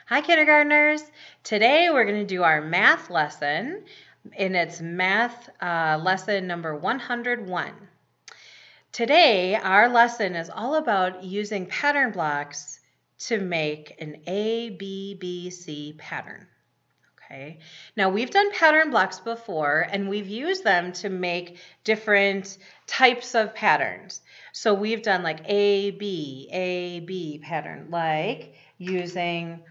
Hi, kindergartners. Today we're going to do our math lesson, and it's math lesson number 101. Today, our lesson is all about using pattern blocks to make an ABBC pattern. Okay. Now, we've done pattern blocks before, and we've used them to make different types of patterns. So we've done like A, B pattern, like using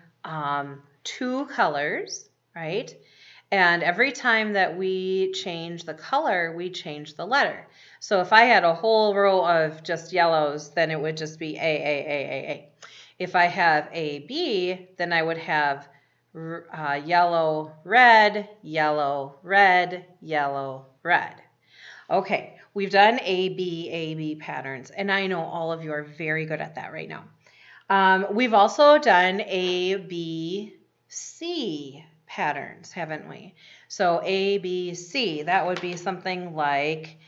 two colors, right? And every time that we change the color, we change the letter. So if I had a whole row of just yellows, then it would just be A. If I have AB, then I would have yellow, red, yellow, red, yellow, red. Okay, we've done AB patterns, and I know all of you are very good at that right now. We've also done ABC patterns, haven't we? So ABC, that would be something like,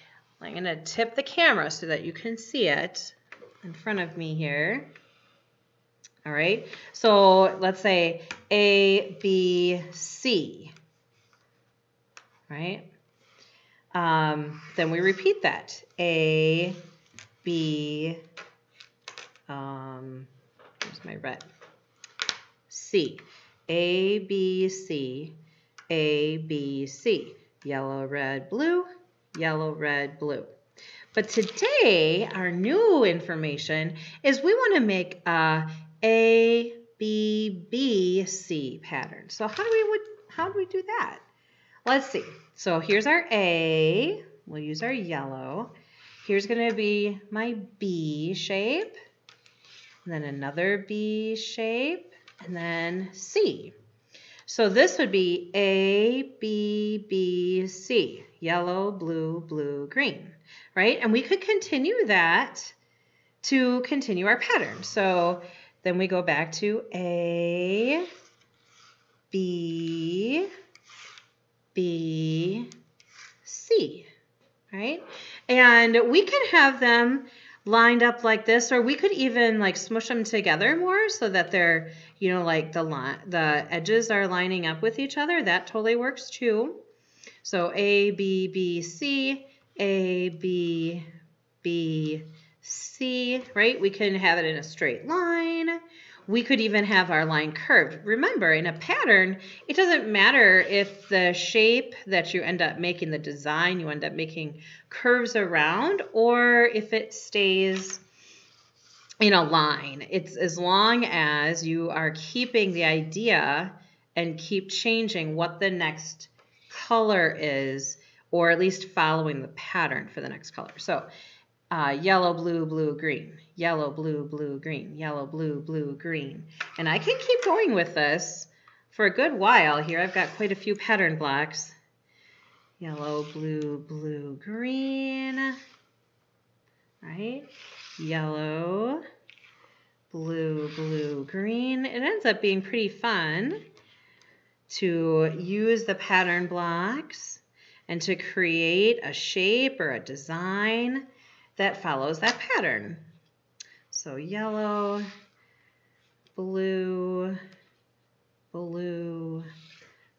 I'm going to tip the camera so that you can see it in front of me here. All right, so let's say ABC, right? Then we repeat that. A, B, where's my red? C. A, B, C, A, B, C. Yellow, red, blue, yellow, red, blue. But today, our new information is we want to make a ABBC pattern. So how do we do that? Let's see. So here's our A. We'll use our yellow. Here's going to be my B shape, and then another B shape, and then C. So this would be ABBC, yellow, blue, blue, green, right? And we could continue that to continue our pattern. So then we go back to A, B, B, C, right? And we can have them lined up like this, or we could even like smush them together more so that they're, like the edges are lining up with each other. That totally works too. So A, B, B, C, A, B, B, C, right? We can have it in a straight line. We could even have our line curved. Remember, in a pattern, it doesn't matter if the shape that you end up making, the design, you end up making curves around, or if it stays in a line. It's as long as you are keeping the idea and keep changing what the next color is, or at least following the pattern for the next color. So yellow, blue, blue, green, yellow, blue, blue, green, yellow, blue, blue, green. And I can keep going with this for a good while here. I've got quite a few pattern blocks. Yellow, blue, blue, green, right? Yellow, blue, blue, green. It ends up being pretty fun to use the pattern blocks and to create a shape or a design that follows that pattern. So yellow, blue, blue,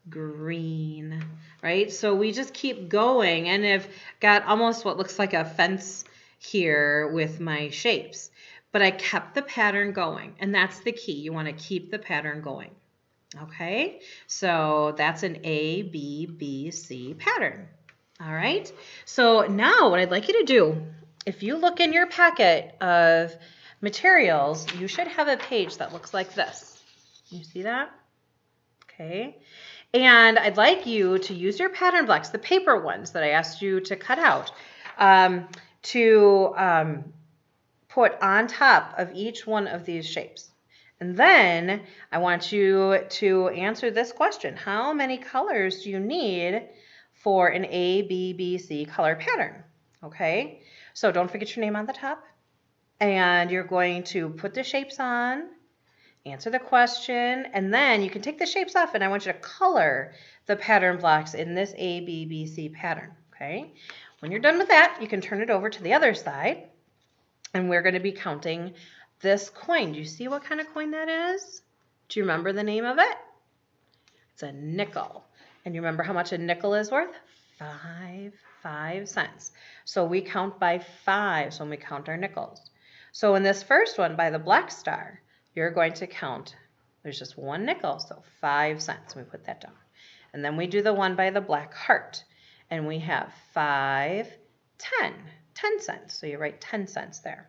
green, right? So we just keep going, and I've got almost what looks like a fence here with my shapes, but I kept the pattern going, and that's the key. You want to keep the pattern going. Okay, so that's an ABBC pattern. All right, so now what I'd like you to do, if you look in your packet of materials, you should have a page that looks like this. You see that? Okay, and I'd like you to use your pattern blocks, the paper ones that I asked you to cut out, to put on top of each one of these shapes. And then I want you to answer this question. How many colors do you need for an ABBC color pattern? Okay, so don't forget your name on the top. And you're going to put the shapes on, answer the question, and then you can take the shapes off, and I want you to color the pattern blocks in this ABBC pattern. Okay, when you're done with that, you can turn it over to the other side, and we're going to be counting this coin. Do you see what kind of coin that is? Do you remember the name of it? It's a nickel. And you remember how much a nickel is worth? 5 cents. So we count by 5 when we count our nickels. So in this first one by the black star, you're going to count, there's just one nickel, so 5 cents. We put that down. And then we do the one by the black heart. And we have 5, 10 cents. So you write 10 cents there.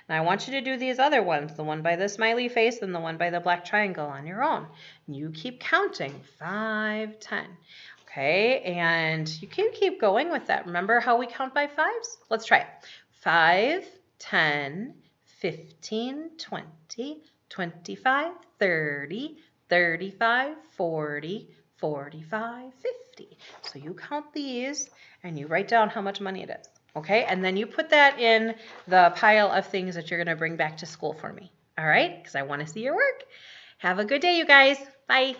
Now I want you to do these other ones, the one by the smiley face and the one by the black triangle on your own. You keep counting, 5, 10. Okay, and you can keep going with that. Remember how we count by 5s? Let's try it. 5, 10, 15, 20, 25, 30, 35, 40, 45, 50. So you count these and you write down how much money it is. Okay, and then you put that in the pile of things that you're going to bring back to school for me. All right, because I want to see your work. Have a good day, you guys. Bye.